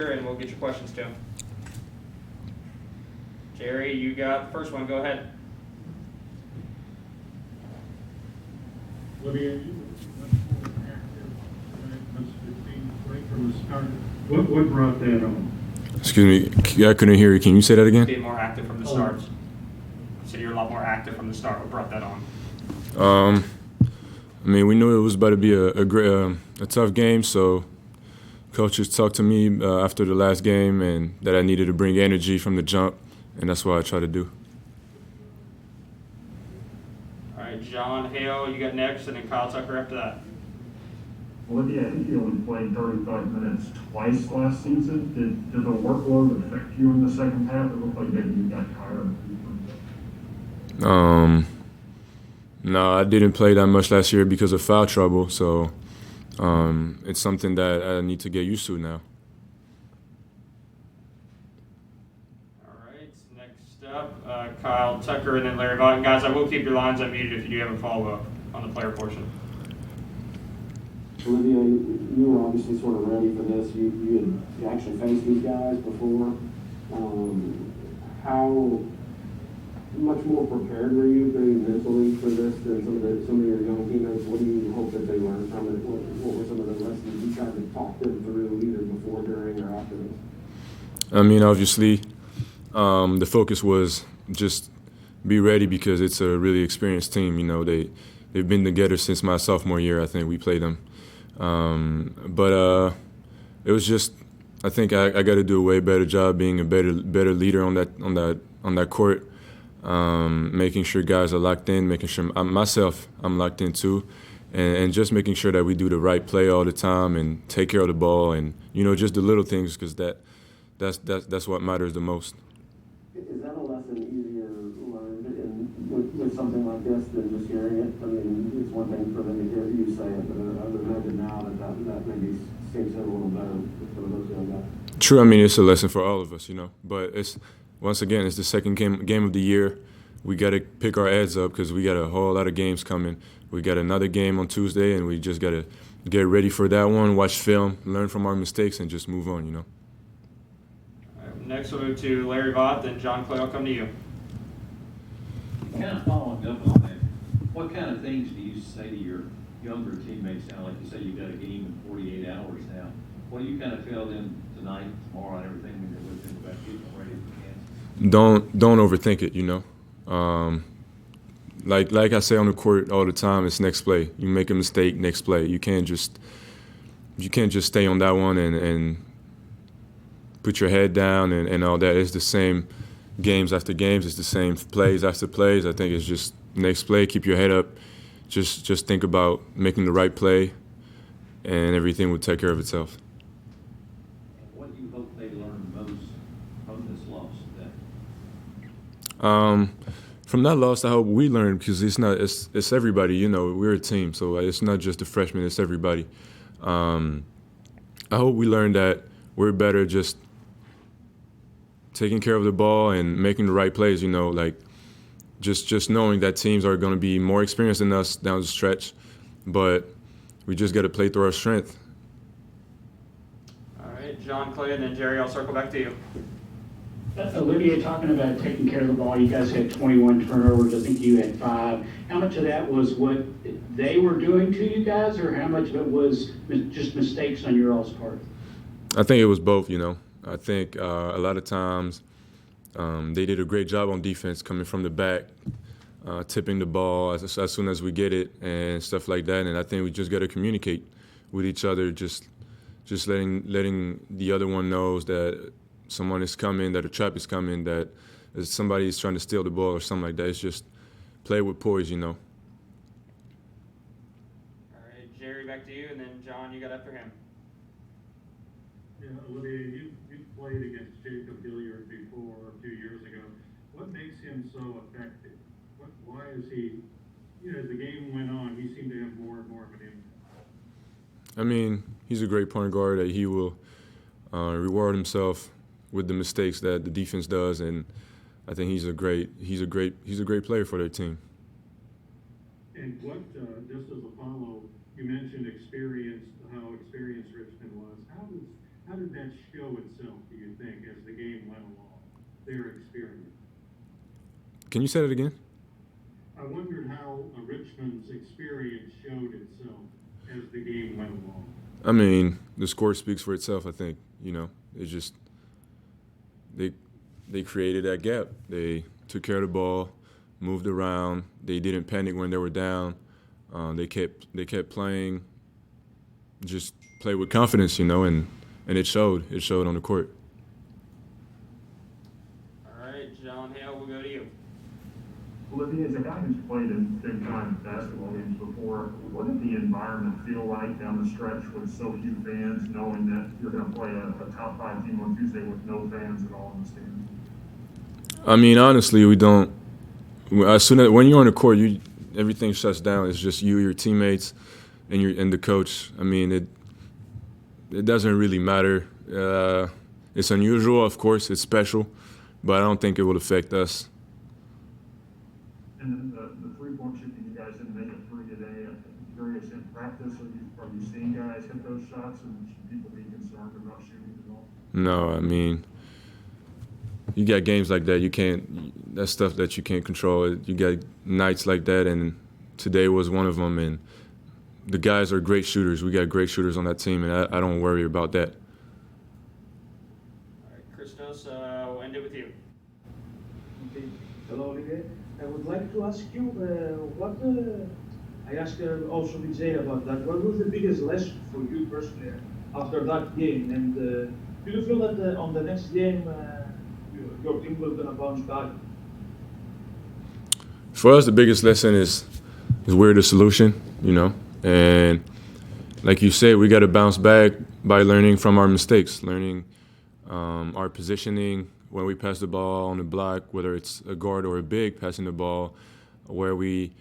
and we'll get your questions to him. Jerry, you got the first one. Go ahead. Olivier, you were much more active when it comes to the team right from the start. What brought that on? Excuse me, I couldn't hear you. Can you say that again? Being more active from the start. So you're a lot more active from the start. What brought that on? I mean, we knew it was about to be a tough game, so coaches talked to me after the last game and that I needed to bring energy from the jump, and that's what I try to do. All right, John Hale, you got next, and then Kyle Tucker after that. Olivier, I think you only played 35 minutes twice last season. Did the workload affect you in the second half? It looked like maybe you got tired. No, I didn't play that much last year because of foul trouble, so it's something that I need to get used to now. All right, next up, Kyle Tucker and then Larry Vaughn. Guys, I will keep your lines unmuted if you do have a follow-up on the player portion. Olivier, you were obviously sort of ready for this. You had actually faced these guys before. How much more prepared were you mentally for this than some of your young teammates? What do you hope that they learned from it? What were some of the lessons you tried to talk them through either before, during, or after this? I mean, obviously, the focus was just be ready because it's a really experienced team. You know, they've been together since my sophomore year. I think we played them. But it was just, I think I got to do a way better job being a better leader on that court, making sure guys are locked in, making sure I'm locked in too, and just making sure that we do the right play all the time and take care of the ball and just the little things because that's what matters the most. Is that a lesson easier learned with something like this than just hearing it? I mean, it's one thing for them to hear you say it, but I would imagine now that maybe seems a little better with some of those young guys. True, I mean, it's a lesson for all of us, but once again, it's the second game of the year. We got to pick our heads up because we got a whole lot of games coming. We got another game on Tuesday, and we just got to get ready for that one, watch film, learn from our mistakes, and just move on, All right, next we'll move to Larry Vaught, then John Clay, I'll come to you. Kind of following up on that, what kind of things do you say to your younger teammates now? Like you say, you've got a game in 48 hours now. What do you kind of tell them tonight, tomorrow, and everything when you're with them about getting ready for Kansas? Don't overthink it, Like I say on the court all the time, it's next play. You make a mistake, next play. You can't just stay on that one and put your head down and all that. It's the same games after games. It's the same plays after plays. I think it's just next play. Keep your head up. Just think about making the right play, and everything will take care of itself. What do you hope they learn most from this loss today? From that loss, I hope we learn because it's everybody. We're a team, so it's not just the freshmen. It's everybody. I hope we learn that we're better just taking care of the ball and making the right plays. Just knowing that teams are going to be more experienced than us down the stretch, but we just got to play through our strength. All right, John Clay, and then Jerry, I'll circle back to you. Olivier, talking about taking care of the ball, you guys had 21 turnovers. I think you had 5. How much of that was what they were doing to you guys, or how much of it was just mistakes on your all's part? I think it was both, I think a lot of times they did a great job on defense coming from the back, tipping the ball as soon as we get it and stuff like that. And I think we just got to communicate with each other, just letting the other one knows that someone is coming, that a trap is coming, that somebody is trying to steal the ball or something like that. It's just play with poise, All right, Jerry, back to you, and then John, you got after him. Yeah, Olivier, you played against Jacob Hilliard before a few years ago. What makes him so effective? Why is he, as the game went on, he seemed to have more and more of an impact? I mean, he's a great point guard that he will reward himself with the mistakes that the defense does, and I think he's a great player for their team. And what, just as a follow, you mentioned how experienced Richmond was. how did that show itself, do you think, as the game went along, their experience? Can you say that again? I wondered how Richmond's experience showed itself as the game went along. I mean, the score speaks for itself, I think. It's just they created that gap. They took care of the ball, moved around. They didn't panic when they were down. They kept playing, just play with confidence, and it showed. It showed on the court. All right, John Hale, we'll go to you. Olivier, as a guy who's played in big-time basketball games before, what did the environment feel like down the stretch with so few fans, knowing that you're going to play a top-5 team on Tuesday with no fans at all in the stands? I mean, honestly, we don't. As soon as when you're on the court, everything shuts down. It's just you, your teammates, and the coach. I mean, it doesn't really matter. It's unusual, of course. It's special, but I don't think it will affect us. And the three-point shooting, you guys didn't make a three today. I'm curious, in practice, are you seeing guys hit those shots, and should people be concerned about shooting at all? No, I mean, you got games like that. That's stuff that you can't control. You got nights like that, and today was one of them. And the guys are great shooters. We got great shooters on that team, and I don't worry about that. All right, Christos, we'll end it with you. Okay. Hello, Olivier. I would like to ask you I asked also Vijay about that. What was the biggest lesson for you personally after that game? And do you feel that on the next game your team will gonna bounce back? For us, the biggest lesson is we're the solution, and like you said, we got to bounce back by learning from our mistakes, learning our positioning when we pass the ball on the block, whether it's a guard or a big passing the ball, where we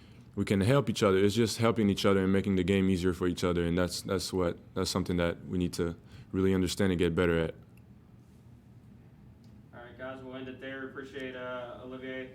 can help each other. It's just helping each other and making the game easier for each other, and that's something that we need to really understand and get better at. All right, guys, we'll end it there. Appreciate Olivier